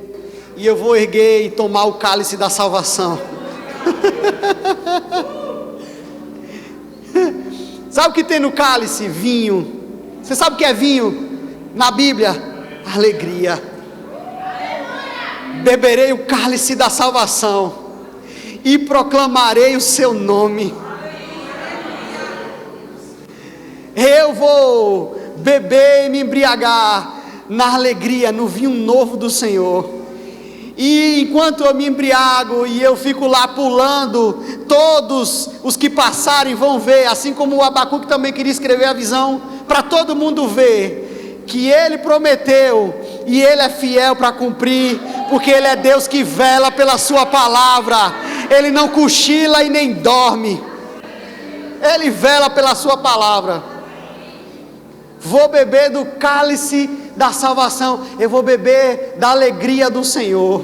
e eu vou erguer e tomar o cálice da salvação. Sabe o que tem no cálice? Vinho. Você sabe o que é vinho na Bíblia? Alegria. Beberei o cálice da salvação e proclamarei o seu nome. Eu vou beber e me embriagar na alegria, no vinho novo do Senhor. E enquanto eu me embriago e eu fico lá pulando, todos os que passarem vão ver, assim como o Abacuque também queria escrever a visão, para todo mundo ver, que Ele prometeu e Ele é fiel para cumprir, porque Ele é Deus que vela pela sua palavra. Ele não cochila e nem dorme, Ele vela pela sua palavra. Vou beber do cálice da salvação, eu vou beber da alegria do Senhor.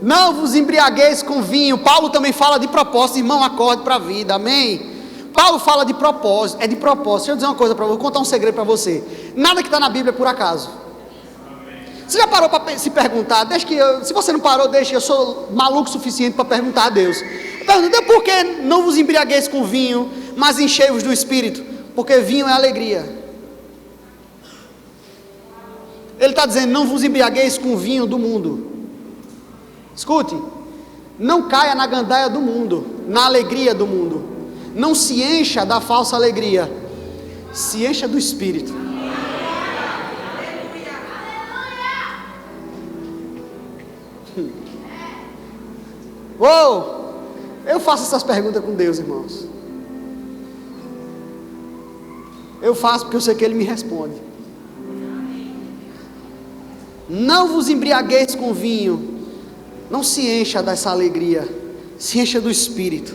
Não vos embriagueis com vinho. Paulo também fala de propósito, irmão, acorde para a vida, amém? Paulo fala de propósito, é de propósito. Deixa eu dizer uma coisa para você, vou contar um segredo para você. Nada que está na Bíblia é por acaso. Você já parou para se perguntar? Se você não parou, deixa, eu sou maluco o suficiente para perguntar a Deus. Pergunta, por que não vos embriagueis com vinho, mas enchei-vos do Espírito? Porque vinho é alegria. Ele está dizendo, não vos embriagueis com vinho do mundo. Escute, não caia na gandaia do mundo, na alegria do mundo. Não se encha da falsa alegria, se encha do Espírito. Uou! Eu faço essas perguntas com Deus, irmãos. Eu faço porque eu sei que Ele me responde. Não vos embriagueis com vinho. Não se encha dessa alegria. Se encha do Espírito.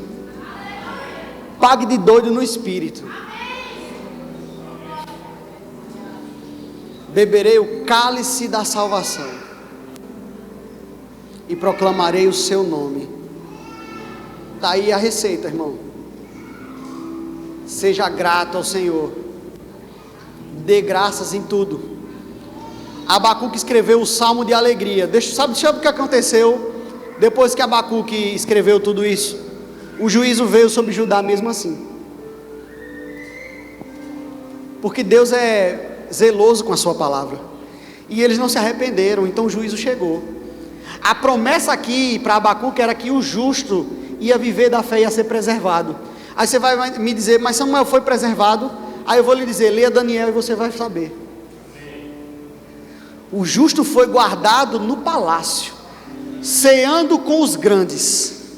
Pague de doido no Espírito. Beberei o cálice da salvação. E proclamarei o seu nome. Está aí a receita, irmão. Seja grato ao Senhor. Dê graças em tudo. Abacuque escreveu o salmo de alegria. Sabe o que aconteceu? Depois que Abacuque escreveu tudo isso, o juízo veio sobre Judá mesmo assim. Porque Deus é zeloso com a sua palavra. E eles não se arrependeram, então o juízo chegou. A promessa aqui para Abacuque era que o justo ia viver da fé e ia ser preservado. Aí você vai me dizer, mas Samuel foi preservado? Aí eu vou lhe dizer, leia Daniel e você vai saber. O justo foi guardado no palácio, ceando com os grandes.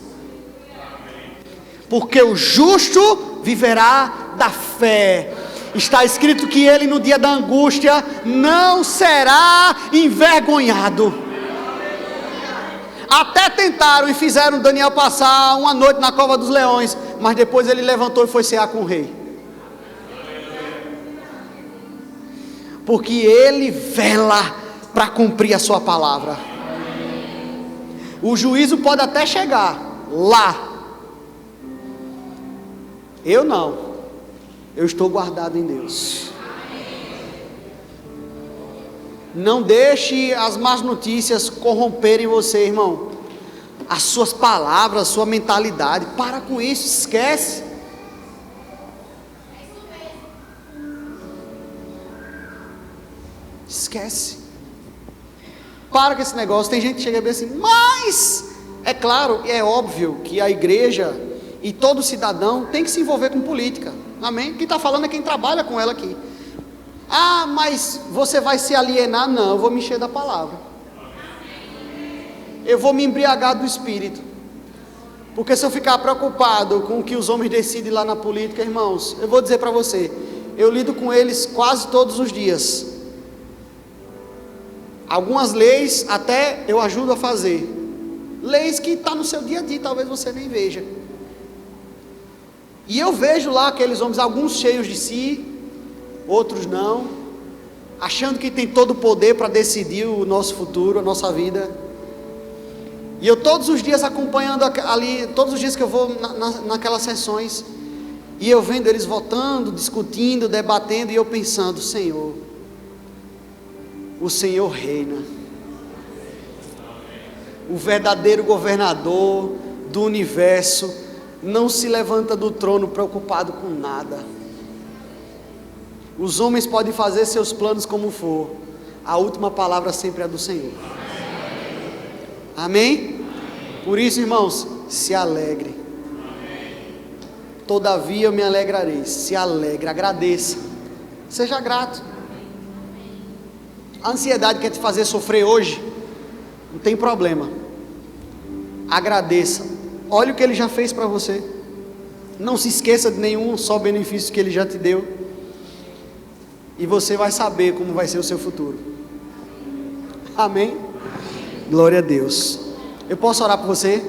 Porque o justo viverá da fé. Está escrito que ele no dia da angústia não será envergonhado. Até tentaram e fizeram Daniel passar uma noite na cova dos leões, mas depois ele levantou e foi cear com o rei. Porque ele vela para cumprir a sua palavra. O juízo pode até chegar lá. Eu não. Eu estou guardado em Deus. Não deixe as más notícias corromperem você, irmão. As suas palavras, a sua mentalidade. Para com isso, esquece. Esquece. Para com esse negócio. Tem gente que chega bem assim, mas é claro, é óbvio que a igreja e todo cidadão tem que se envolver com política. Amém? Quem está falando é quem trabalha com ela aqui. Ah, mas você vai se alienar? Não, eu vou me encher da palavra. Eu vou me embriagar do Espírito. Porque se eu ficar preocupado com o que os homens decidem lá na política, irmãos, eu vou dizer para você, eu lido com eles quase todos os dias. Algumas leis até eu ajudo a fazer. Leis que estão no seu dia a dia, talvez você nem veja. E eu vejo lá aqueles homens, alguns cheios de si, outros não, achando que tem todo o poder para decidir o nosso futuro, a nossa vida. E eu todos os dias acompanhando ali, todos os dias que eu vou naquelas sessões, e eu vendo eles votando, discutindo, debatendo, e eu pensando, Senhor, o Senhor reina. O verdadeiro governador do universo não se levanta do trono preocupado com nada. Os homens podem fazer seus planos como for, a última palavra sempre é do Senhor. Amém? Por isso, irmãos, se alegre. Todavia eu me alegrarei. Se alegre, agradeça, seja grato. A ansiedade quer te fazer sofrer hoje, não tem problema. Agradeça. Olha o que Ele já fez para você. Não se esqueça de nenhum só benefício que Ele já te deu. E você vai saber como vai ser o seu futuro. Amém? Glória a Deus. Eu posso orar por você?